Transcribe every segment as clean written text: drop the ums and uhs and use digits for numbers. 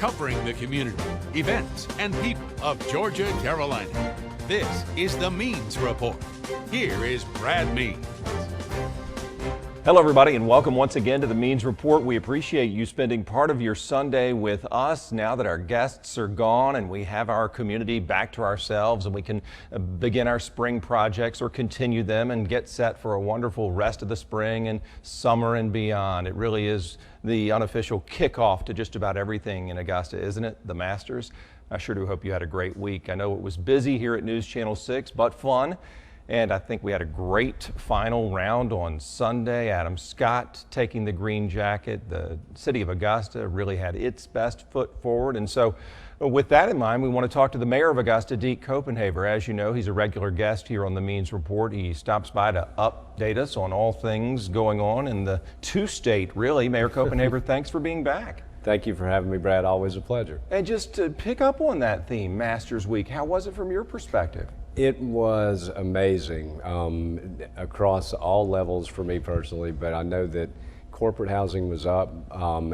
covering the community, events, and people of Georgia, Carolina. This is the Means Report. Here is Brad Means. Hello everybody, and welcome once again to the Means Report. We appreciate you spending part of your Sunday with us now that our guests are gone and we have our community back to ourselves and we can begin our spring projects or continue them and get set for a wonderful rest of the spring and summer and beyond. It really is the unofficial kickoff to just about everything in Augusta, isn't it? The Masters. I sure do hope you had a great week. I know it was busy here at News Channel 6, but fun. And I think we had a great final round on Sunday. Adam Scott taking the green jacket. The city of Augusta really had its best foot forward. And so with that in mind, we want to talk to the mayor of Augusta, Deke Copenhaver. As you know, he's a regular guest here on the Means Report. He stops by to update us on all things going on in the two-state, really. Mayor Copenhaver, thanks for being back. Thank you for having me, Brad. Always a pleasure. And just to pick up on that theme, Masters Week, how was it from your perspective? It was amazing across all levels for me personally, but I know that corporate housing was up,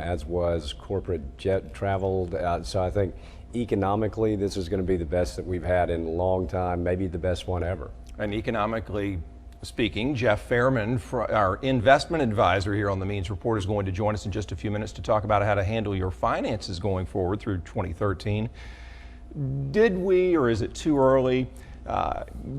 as was corporate jet travel. So I think economically, this is going to be the best that we've had in a long time, maybe the best one ever. And economically speaking, Jeff Fehrman, our investment advisor here on the Means Report, is going to join us in just a few minutes to talk about how to handle your finances going forward through 2013. Did we, or is it too early,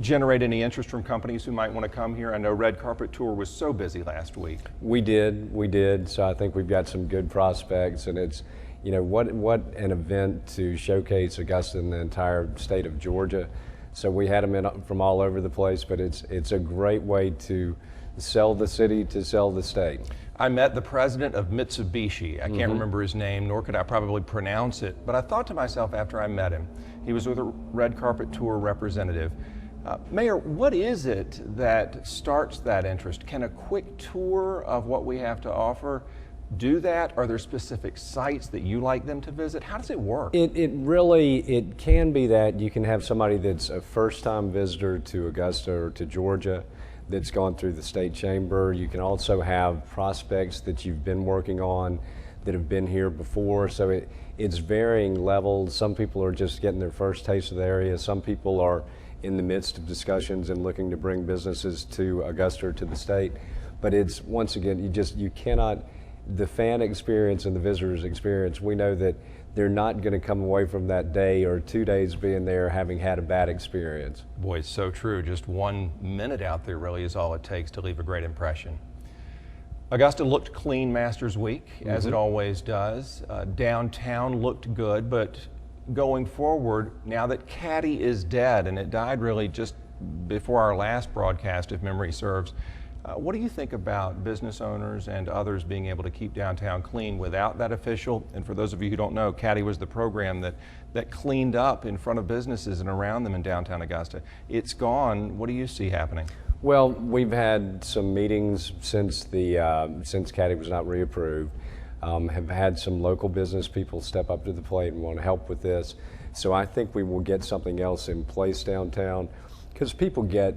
generate any interest from companies who might want to come here? I know Red Carpet Tour was so busy last week. We did. So I think we've got some good prospects, and it's, you know, what an event to showcase Augusta and the entire state of Georgia. So we had them in from all over the place, but it's a great way to sell the city, to sell the state. I met the president of Mitsubishi. I can't remember his name, nor could I probably pronounce it, but I thought to myself after I met him, he was with a Red Carpet Tour representative. Mayor, what is it that starts that interest? Can a quick tour of what we have to offer do that? Are there specific sites that you like them to visit? How does it work? It can be that you can have somebody that's a first-time visitor to Augusta or to Georgia that's gone through the state chamber. You can also have prospects that you've been working on that have been here before. So it's varying levels. Some people are just getting their first taste of the area. Some people are in the midst of discussions and looking to bring businesses to Augusta or to the state. But it's, once again, you cannot, the fan experience and the visitor's experience, we know that they're not going to come away from that day or 2 days being there having had a bad experience. Boy, it's so true. Just 1 minute out there really is all it takes to leave a great impression. Augusta looked clean Masters Week, as it always does. Downtown looked good, but going forward, now that Caddy is dead, and it died really just before our last broadcast, if memory serves, what do you think about business owners and others being able to keep downtown clean without that official? And for those of you who don't know, Caddy was the program that cleaned up in front of businesses and around them in downtown Augusta. It's gone. What do you see happening? Well, we've had some meetings since Caddy was not reapproved. Have had some local business people step up to the plate and want to help with this. So I think we will get something else in place downtown. Because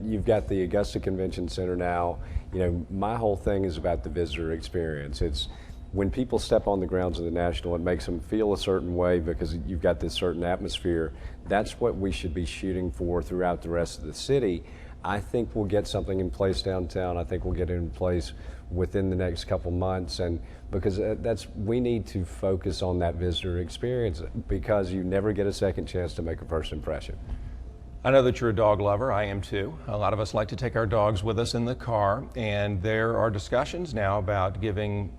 you've got the Augusta Convention Center now. You know, my whole thing is about the visitor experience. It's when people step on the grounds of the National, it makes them feel a certain way because you've got this certain atmosphere. That's what we should be shooting for throughout the rest of the city. I think we'll get something in place downtown. I think we'll get it in place within the next couple months, and because we need to focus on that visitor experience because you never get a second chance to make a first impression. I know that you're a dog lover. I am too. A lot of us like to take our dogs with us in the car, and there are discussions now about giving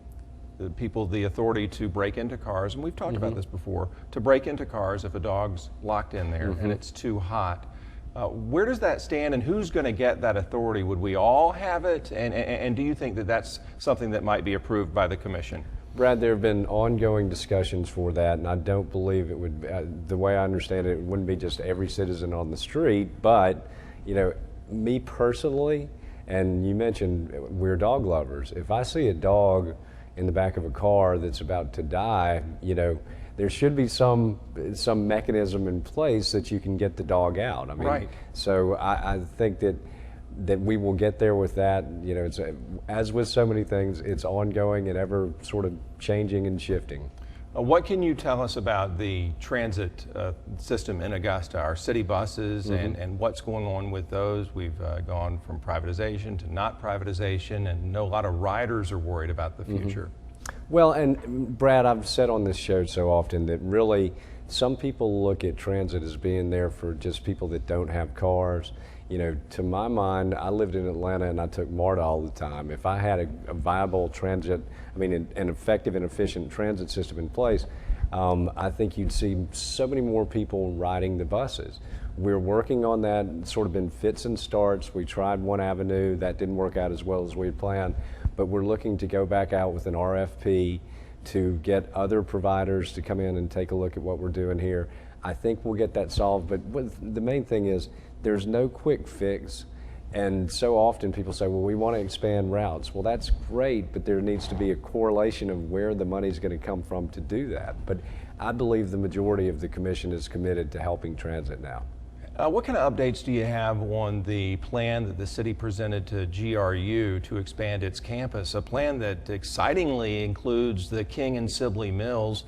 the people the authority to break into cars, and we've talked about this before, to break into cars if a dog's locked in there and it's too hot. Where does that stand, and who's going to get that authority? Would we all have it, and do you think that that's something that might be approved by the commission? Brad, there have been ongoing discussions for that, and I don't believe it would, the way I understand it, it wouldn't be just every citizen on the street, but, you know, me personally, and you mentioned we're dog lovers. If I see a dog in the back of a car that's about to die, you know, there should be some mechanism in place that you can get the dog out. I mean, right. So I think that we will get there with that. You know, it's as with so many things, it's ongoing and ever sort of changing and shifting. What can you tell us about the transit system in Augusta, our city buses, and what's going on with those? We've gone from privatization to not privatization, and know a lot of riders are worried about the future. Well, and Brad, I've said on this show so often that really some people look at transit as being there for just people that don't have cars. You know, to my mind, I lived in Atlanta and I took MARTA all the time. If I had a viable transit, an effective and efficient transit system in place, I think you'd see so many more people riding the buses. We're working on that, sort of in fits and starts. We tried one avenue, that didn't work out as well as we had planned, but we're looking to go back out with an RFP to get other providers to come in and take a look at what we're doing here. I think we'll get that solved, but the main thing is there's no quick fix. And so often people say, well, we want to expand routes. Well, that's great, but there needs to be a correlation of where the money's going to come from to do that. But I believe the majority of the commission is committed to helping transit now. What kind of updates do you have on the plan that the city presented to GRU to expand its campus? A plan that excitingly includes the King and Sibley Mills.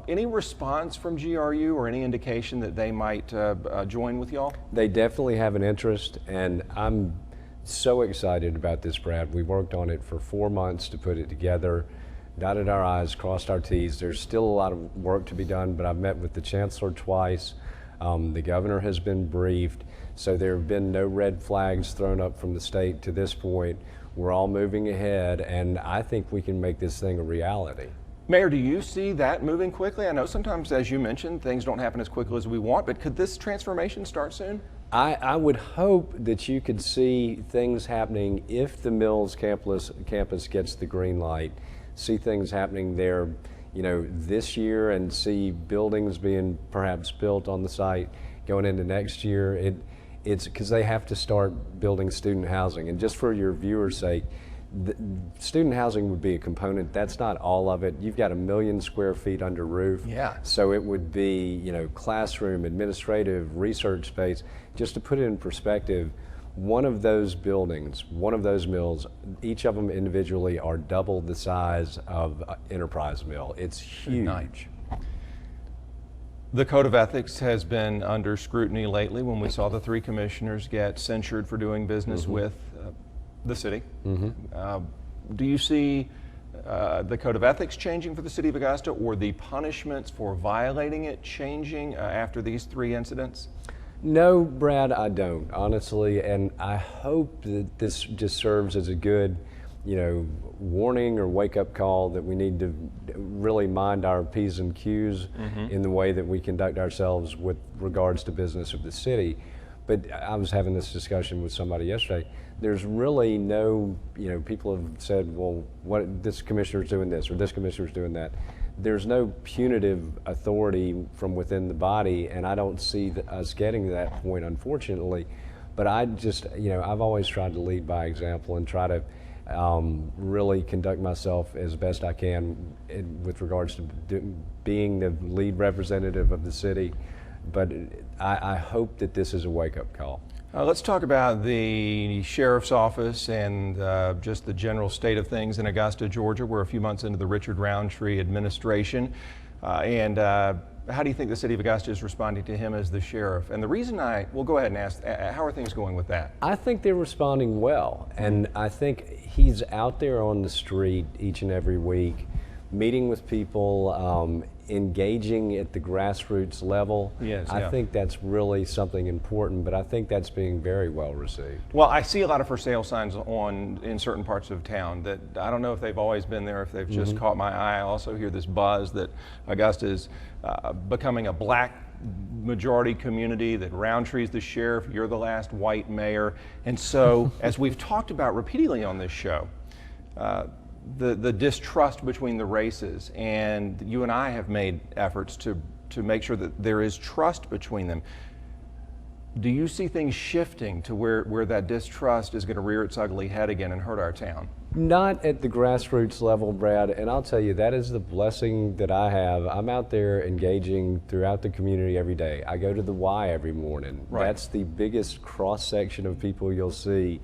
Any response from GRU or any indication that they might join with y'all? They definitely have an interest, and I'm so excited about this, Brad. We worked on it for 4 months to put it together, dotted our I's, crossed our T's. There's still a lot of work to be done, but I've met with the chancellor twice. The governor has been briefed, so there have been no red flags thrown up from the state to this point. We're all moving ahead, and I think we can make this thing a reality. Mayor, do you see that moving quickly? I know sometimes, as you mentioned, things don't happen as quickly as we want, but could this transformation start soon? I would hope that you could see things happening if the Mills campus gets the green light, see things happening there, you know, this year, and see buildings being perhaps built on the site going into next year. It's because they have to start building student housing. And just for your viewers' sake, the student housing would be a component. That's not all of it. You've got 1 million square feet under roof. Yeah. So it would be, you know, classroom, administrative, research space. Just to put it in perspective, one of those buildings, one of those mills, each of them individually are double the size of Enterprise Mill. It's huge. Nice. The Code of Ethics has been under scrutiny lately when we saw the 3 commissioners get censured for doing business with the city. Do you see the Code of Ethics changing for the city of Augusta, or the punishments for violating it changing after these 3 incidents? No, Brad, I don't, honestly, and I hope that this just serves as a good, you know, warning or wake-up call that we need to really mind our P's and Q's in the way that we conduct ourselves with regards to business of the city. But I was having this discussion with somebody yesterday. There's really no, you know, people have said, well, what, this commissioner's doing this or this commissioner's doing that. There's no punitive authority from within the body, and I don't see us getting to that point, unfortunately. But I just, you know, I've always tried to lead by example and try to really conduct myself as best I can with regards to being the lead representative of the city. But I hope that this is a wake-up call. Let's talk about the sheriff's office and just the general state of things in Augusta, Georgia. We're a few months into the Richard Roundtree administration. How do you think the city of Augusta is responding to him as the sheriff? And the reason we'll go ahead and ask, how are things going with that? I think they're responding well. And I think he's out there on the street each and every week, meeting with people, engaging at the grassroots level. Yes, I think that's really something important, but I think that's being very well received. Well, I see a lot of for sale signs in certain parts of town that I don't know if they've always been there, if they've just caught my eye. I also hear this buzz that Augusta is becoming a black majority community, that Roundtree's the sheriff, you're the last white mayor. And so, as we've talked about repeatedly on this show, the distrust between the races, and you and I have made efforts to make sure that there is trust between them. Do you see things shifting to where that distrust is going to rear its ugly head again and hurt our town? Not at the grassroots level, Brad, and I'll tell you, that is the blessing that I have. I'm out there engaging throughout the community every day. I go to the Y every morning. Right. That's the biggest cross-section of people you'll see,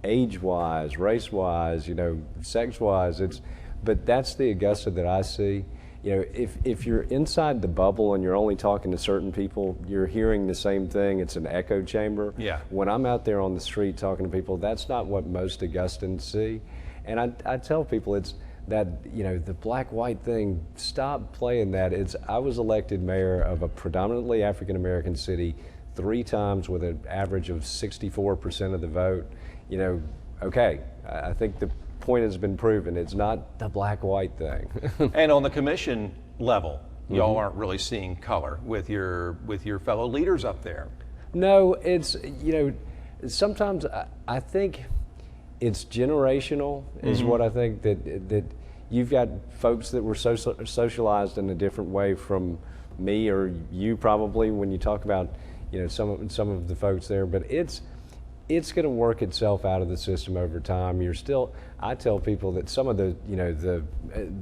age-wise, race-wise, you know, sex-wise. But that's the Augusta that I see. you know, if you're inside the bubble and you're only talking to certain people, you're hearing the same thing. It's an echo chamber. Yeah. When I'm out there on the street talking to people, that's not what most Augustans see. And I tell people it's that, you know, the black-white thing, stop playing that. I was elected mayor of a predominantly African-American city 3 times with an average of 64% of the vote. You know, okay, I think the point has been proven. It's not the black-white thing. And on the commission level, y'all aren't really seeing color with your fellow leaders up there. No, it's, you know, sometimes I think it's generational is what I think, that you've got folks that were socialized in a different way from me or you probably when you talk about, you know, some of the folks there, but it's going to work itself out of the system over time. I tell people that some of the, you know, the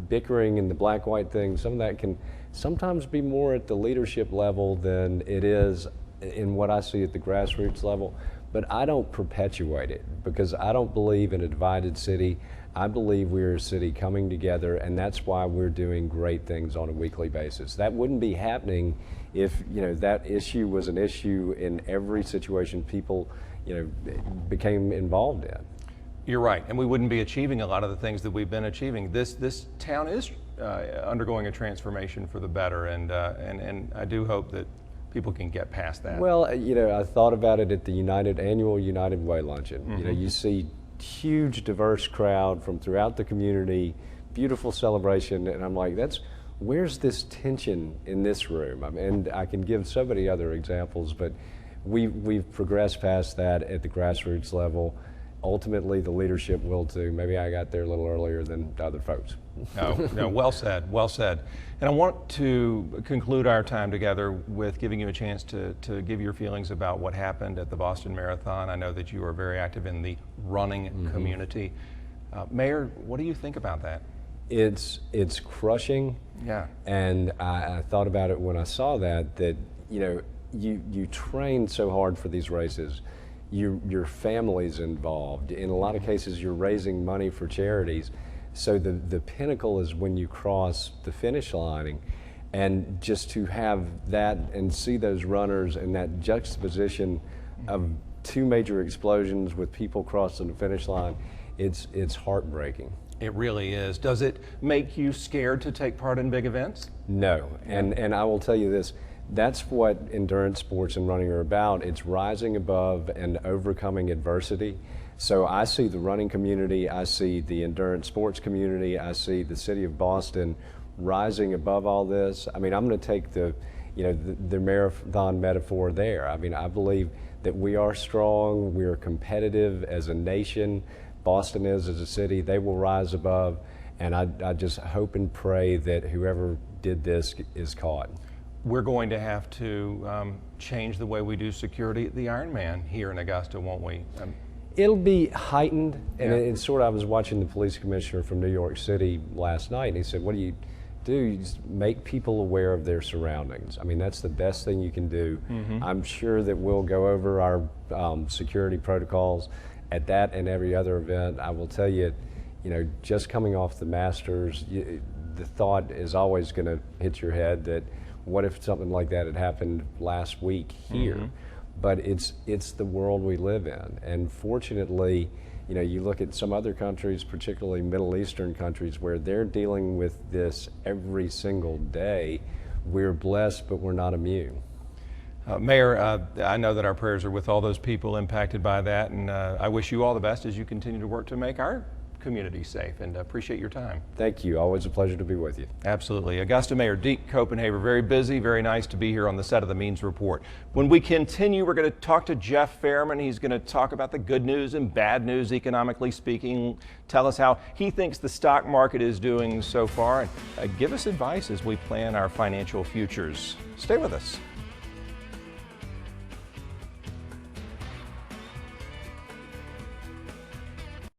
bickering and the black-white thing, some of that can sometimes be more at the leadership level than it is in what I see at the grassroots level. But I don't perpetuate it because I don't believe in a divided city. I believe we're a city coming together, and that's why we're doing great things on a weekly basis. That wouldn't be happening if, you know, that issue was an issue in every situation people, you know, became involved in. You're right, and we wouldn't be achieving a lot of the things that we've been achieving. This town is undergoing a transformation for the better, and I do hope that people can get past that. Well, you know, I thought about it at the annual United Way luncheon. You know, you see huge diverse crowd from throughout the community, beautiful celebration, and I'm like, where's this tension in this room? I mean, and I can give so many other examples, but we've progressed past that at the grassroots level. Ultimately, the leadership will too. Maybe I got there a little earlier than the other folks. No, well said, well said. And I want to conclude our time together with giving you a chance to give your feelings about what happened at the Boston Marathon. I know that you are very active in the running community. Mayor, what do you think about that? It's crushing. Yeah. And I thought about it when I saw that you know, you train so hard for these races. Your family's involved. In a lot of cases, you're raising money for charities. So the pinnacle is when you cross the finish line, and just to have that and see those runners and that juxtaposition of 2 major explosions with people crossing the finish line, it's heartbreaking. It really is. Does it make you scared to take part in big events? No, and I will tell you this, that's what endurance sports and running are about. It's rising above and overcoming adversity. So I see the running community, I see the endurance sports community, I see the city of Boston rising above all this. I mean, I'm going to take the marathon metaphor there. I mean, I believe that we are strong, we are competitive as a nation. Boston is as a city, they will rise above, and I just hope and pray that whoever did this is caught. We're going to have to change the way we do security at the Ironman here in Augusta, won't we? It'll be heightened, and it's sort of, I was watching the police commissioner from New York City last night, and he said, what do? You just make people aware of their surroundings. I mean, that's the best thing you can do. I'm sure that we'll go over our security protocols at that and every other event. I will tell you, you know, just coming off the Masters, the thought is always going to hit your head that what if something like that had happened last week here? But it's the world we live in, and fortunately, you know, you look at some other countries, particularly Middle Eastern countries, where they're dealing with this every single day. We're blessed, but we're not immune. Mayor, I know that our prayers are with all those people impacted by that, and I wish you all the best as you continue to work to make our community safe, and appreciate your time. Thank you. Always a pleasure to be with you. Absolutely. Augusta Mayor Deke Copenhaver, very busy, very nice to be here on the set of the Means Report. When we continue, we're going to talk to Jeff Fehrman. He's going to talk about the good news and bad news, economically speaking, tell us how he thinks the stock market is doing so far, and give us advice as we plan our financial futures. Stay with us.